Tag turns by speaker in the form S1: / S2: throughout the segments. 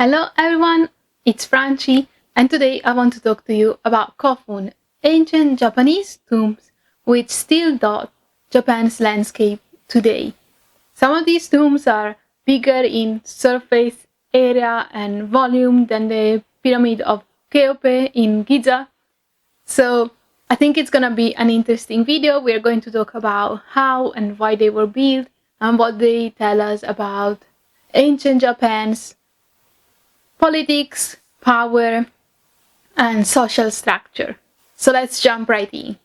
S1: Hello everyone, it's Franchi, and today I want to talk to you about Kofun, ancient Japanese tombs which still dot Japan's landscape today. Some of these tombs are bigger in surface area and volume than the Pyramid of Cheops in Giza. So I think it's gonna be an interesting video. We're going to talk about how and why they were built and what they tell us about ancient Japan's politics, power, and social structure. So let's jump right in.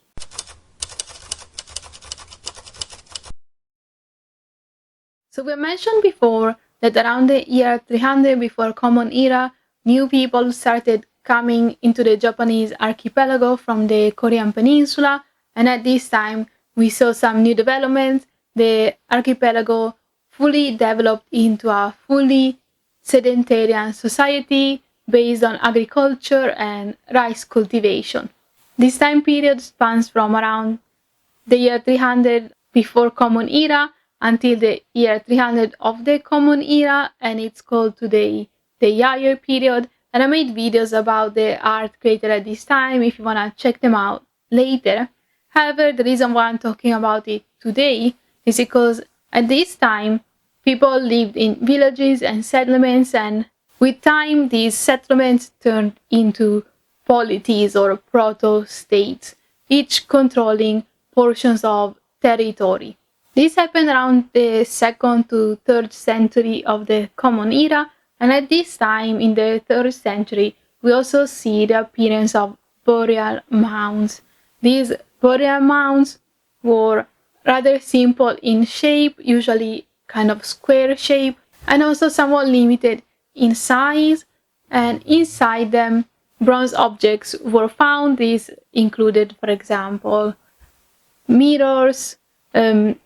S1: So we mentioned before that around the year 300 before Common Era, new people started coming into the Japanese archipelago from the Korean peninsula, and at this time we saw some new developments. The archipelago fully developed into a fully sedentary society based on agriculture and rice cultivation. This time period spans from around the year 300 before Common Era until the year 300 of the Common Era, and it's called today the Yayoi period. And I made videos about the art created at this time if you want to check them out later. However, the reason why I'm talking about it today is because at this time people lived in villages and settlements, and with time these settlements turned into polities or proto-states, each controlling portions of territory. This happened around the 2nd to 3rd century of the Common Era, and at this time in the 3rd century we also see the appearance of burial mounds. These burial mounds were rather simple in shape, usually kind of square shape, and also somewhat limited in size, and inside them bronze objects were found. These included, for example, mirrors,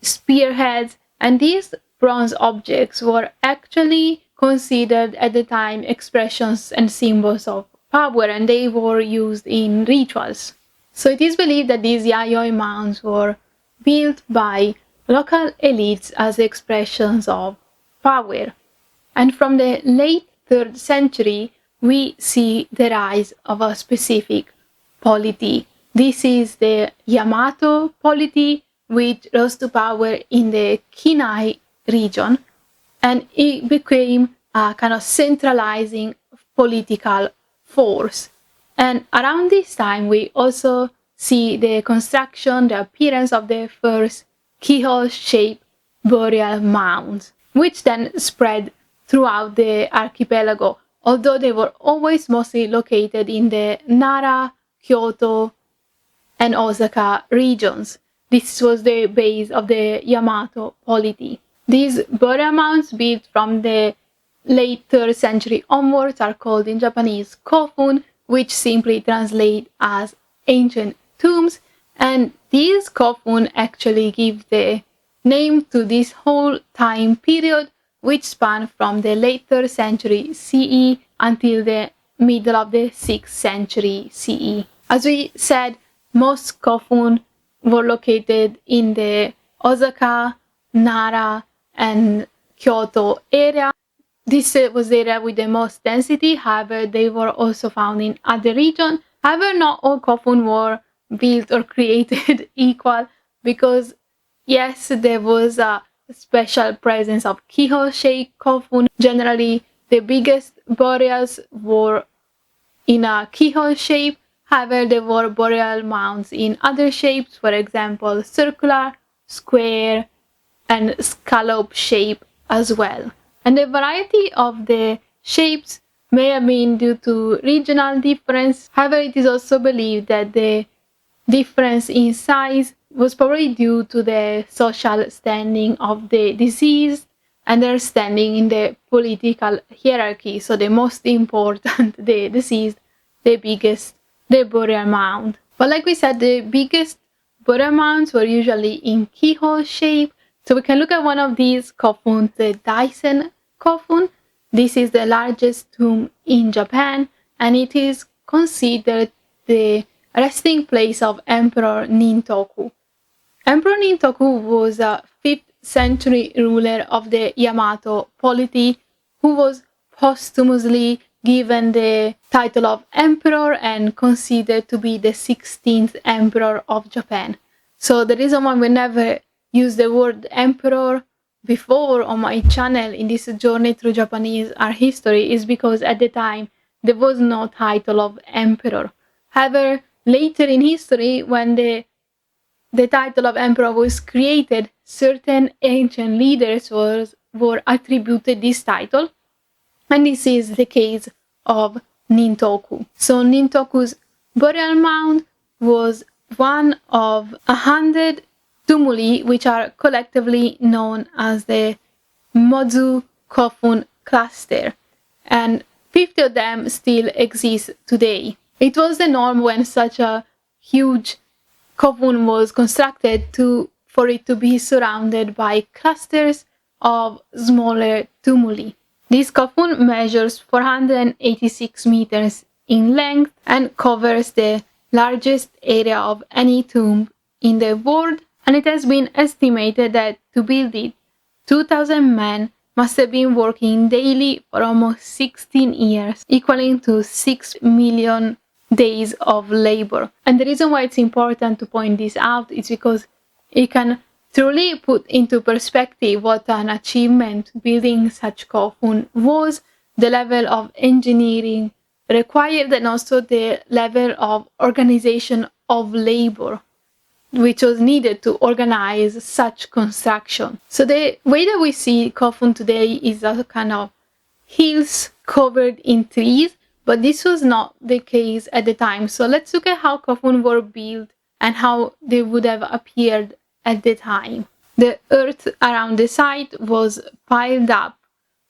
S1: spearheads, and these bronze objects were actually considered at the time expressions and symbols of power, and they were used in rituals. So it is believed that these yayoi mounds were built by local elites as expressions of power. And from the late 3rd century, we see the rise of a specific polity. This is the Yamato polity, which rose to power in the Kinai region, and it became a kind of centralizing political force. And around this time, we also see the construction, the appearance of the first keyhole-shaped burial mounds, which then spread throughout the archipelago, although they were always mostly located in the Nara, Kyoto, and Osaka regions. This was the base of the Yamato polity. These burial mounds built from the late 3rd century onwards are called in Japanese Kofun, which simply translate as ancient tombs, and these Kofun actually give the name to this whole time period, which span from the late 3rd century CE until the middle of the 6th century CE. As we said, most Kofun were located in the Osaka, Nara, and Kyoto area. This was the area with the most density. However, they were also found in other regions. However, not all Kofun were built or created equal, because yes, there was a special presence of keyhole-shaped Kofun. Generally, the biggest burials were in a keyhole shape. However, there were burial mounds in other shapes, for example, circular, square, and scallop shape as well. And the variety of the shapes may have been due to regional difference. However, it is also believed that the difference in size was probably due to the social standing of the deceased and their standing in the political hierarchy. So the most important, the deceased, the biggest, the burial mound. But like we said, the biggest burial mounds were usually in keyhole shape. So we can look at one of these Kofun, the Daisenryō Kofun. This is the largest tomb in Japan, and it is considered the resting place of Emperor Nintoku. Emperor Nintoku was a 5th century ruler of the Yamato polity who was posthumously given the title of emperor and considered to be the 16th emperor of Japan. So the reason why we never use the word emperor before on my channel in this journey through Japanese art history is because at the time there was no title of emperor. However, later in history, when the title of emperor was created, certain ancient leaders were attributed this title, and this is the case of Nintoku. So Nintoku's burial mound was one of 100 tumuli which are collectively known as the Mounds Kofun cluster, and 50 of them still exist today. It was the norm when such a huge kofun was constructed for it to be surrounded by clusters of smaller tumuli. This kofun measures 486 meters in length and covers the largest area of any tomb in the world, and it has been estimated that to build it, 2,000 men must have been working daily for almost 16 years, equaling to 6 million days of labor. And the reason why it's important to point this out is because it can truly put into perspective what an achievement building such kofun was, the level of engineering required, and also the level of organization of labor which was needed to organize such construction. So the way that we see kofun today is a kind of hills covered in trees, but this was not the case at the time. So let's look at how kofun were built and how they would have appeared at the time. The earth around the site was piled up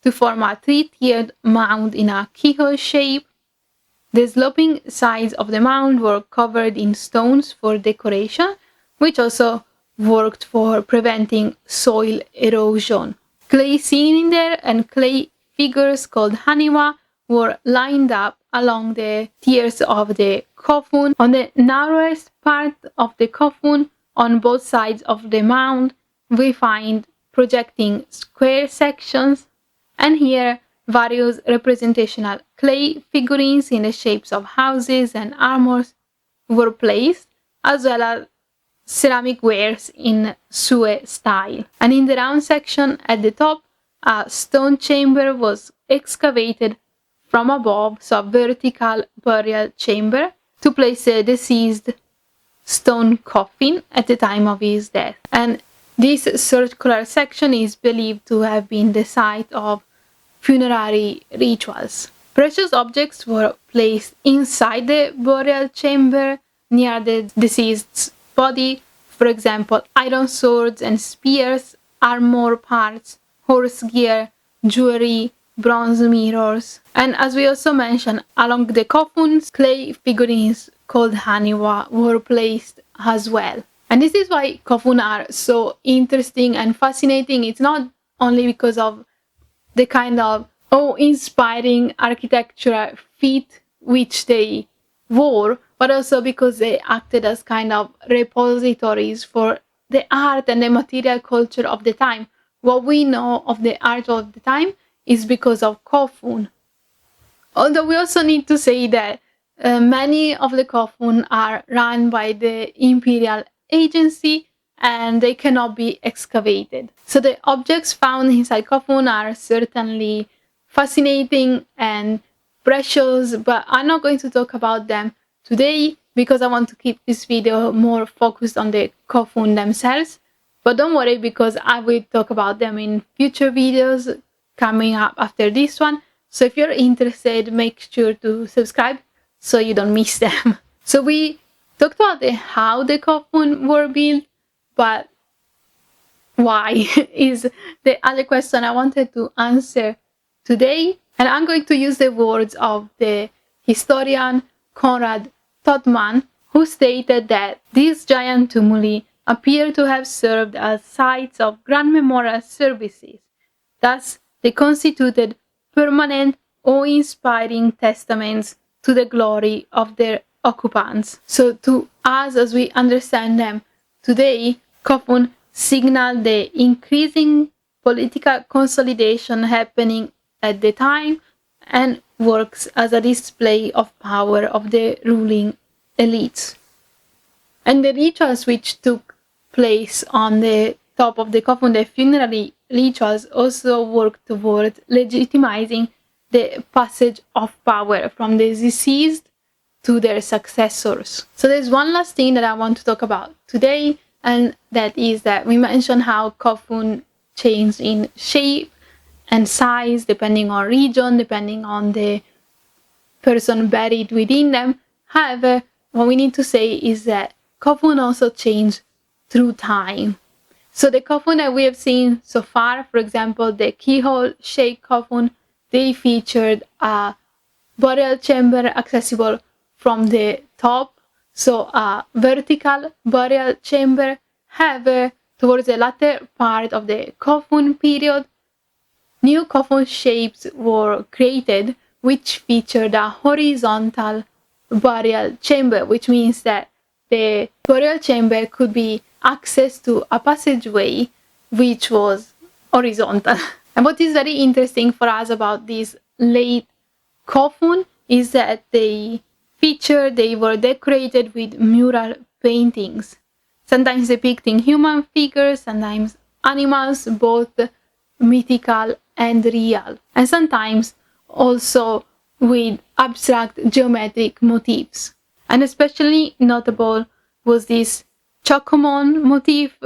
S1: to form a three-tiered mound in a keyhole shape. The sloping sides of the mound were covered in stones for decoration, which also worked for preventing soil erosion. Clay cylinder and clay figures called Haniwa were lined up along the tiers of the kofun. On the narrowest part of the kofun, on both sides of the mound, we find projecting square sections, and here various representational clay figurines in the shapes of houses and armors were placed, as well as ceramic wares in Sue style. And in the round section at the top, a stone chamber was excavated from above, so a vertical burial chamber, to place a deceased stone coffin at the time of his death. And this circular section is believed to have been the site of funerary rituals. Precious objects were placed inside the burial chamber near the deceased's body, for example, iron swords and spears, armor parts, horse gear, jewelry, bronze mirrors. And as we also mentioned, along the kofuns, clay figurines called Haniwa were placed as well. And this is why kofun are so interesting and fascinating. It's not only because of the kind of awe-inspiring architectural feat which they wore, but also because they acted as kind of repositories for the art and the material culture of the time. What we know of the art of the time is because of kofun. Although we also need to say that many of the kofun are run by the imperial agency and they cannot be excavated. So the objects found inside kofun are certainly fascinating and precious, but I'm not going to talk about them today because I want to keep this video more focused on the kofun themselves. But don't worry, because I will talk about them in future videos coming up after this one. So if you're interested, make sure to subscribe so you don't miss them. So we talked about how the kofun were built, but why is the other question I wanted to answer today. And I'm going to use the words of the historian Conrad Totman, who stated that these giant tumuli appear to have served as sites of grand memorial services. Thus, they constituted permanent, awe-inspiring testaments to the glory of their occupants. So to us, as we understand them today, kofun signal the increasing political consolidation happening at the time, and works as a display of power of the ruling elites. And the rituals which took place on the top of the kofun, the funerary rituals, also work toward legitimizing the passage of power from the deceased to their successors. So there's one last thing that I want to talk about today, and that is that we mentioned how kofun change in shape and size depending on region, depending on the person buried within them. However, what we need to say is that kofun also change through time. So the kofun that we have seen so far, for example, the keyhole-shaped kofun, they featured a burial chamber accessible from the top, so a vertical burial chamber. However, towards the latter part of the kofun period, new kofun shapes were created which featured a horizontal burial chamber, which means that the burial chamber could be accessed to a passageway which was horizontal. And what is very interesting for us about these late kofun is that they were decorated with mural paintings, sometimes depicting human figures, sometimes animals, both mythical and real, and sometimes also with abstract geometric motifs. And especially notable was this chokomon motif,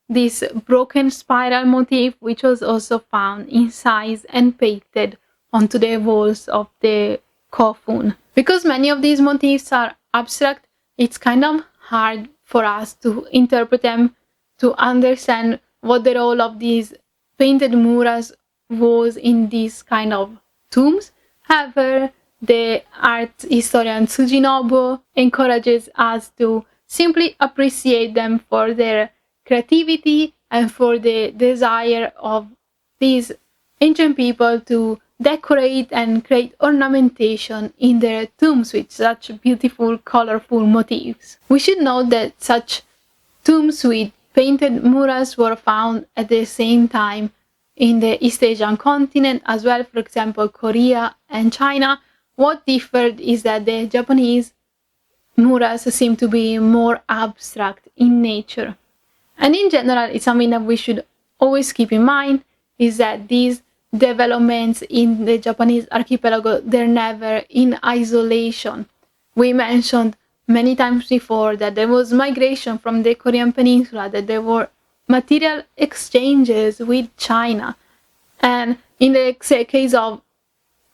S1: this broken spiral motif, which was also found incised and painted onto the walls of the kofun. Because many of these motifs are abstract, it's kind of hard for us to interpret them, to understand what the role of these painted murals was in these kind of tombs. However, the art historian Tsuji Nobuo encourages us to simply appreciate them for their creativity and for the desire of these ancient people to decorate and create ornamentation in their tombs with such beautiful, colorful motifs. We should note that such tombs with painted murals were found at the same time in the East Asian continent as well, for example, Korea and China. What differed is that the Japanese murals seem to be more abstract in nature. And in general, it's something that we should always keep in mind, is that these developments in the Japanese archipelago, they're never in isolation. We mentioned many times before that there was migration from the Korean peninsula, that there were material exchanges with China. And in the case of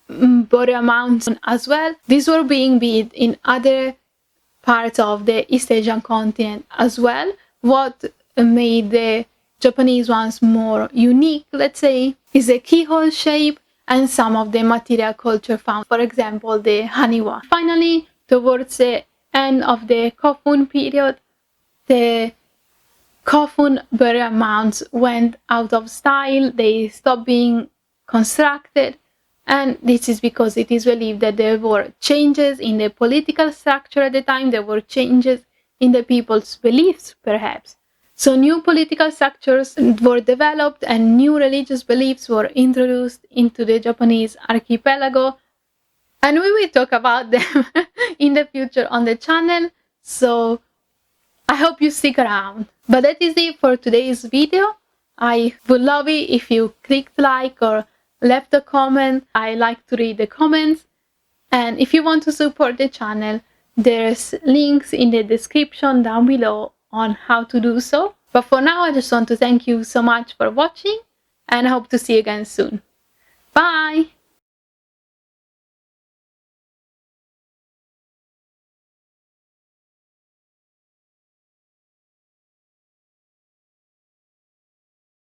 S1: burial mounds as well, these were being built in other parts of the East Asian continent as well. What made the Japanese ones more unique, let's say, is the keyhole shape and some of the material culture found, for example, the Haniwa. Finally, towards the end of the kofun period, the kofun burial mounds went out of style, they stopped being constructed, and this is because it is believed that there were changes in the political structure at the time, there were changes in the people's beliefs, perhaps. So new political structures were developed and new religious beliefs were introduced into the Japanese archipelago. And we will talk about them in the future on the channel, so I hope you stick around. But that is it for today's video. I would love it if you clicked like or left a comment. I like to read the comments. And if you want to support the channel, there's links in the description down below on how to do so. But for now, I just want to thank you so much for watching, and I hope to see you again soon. Bye!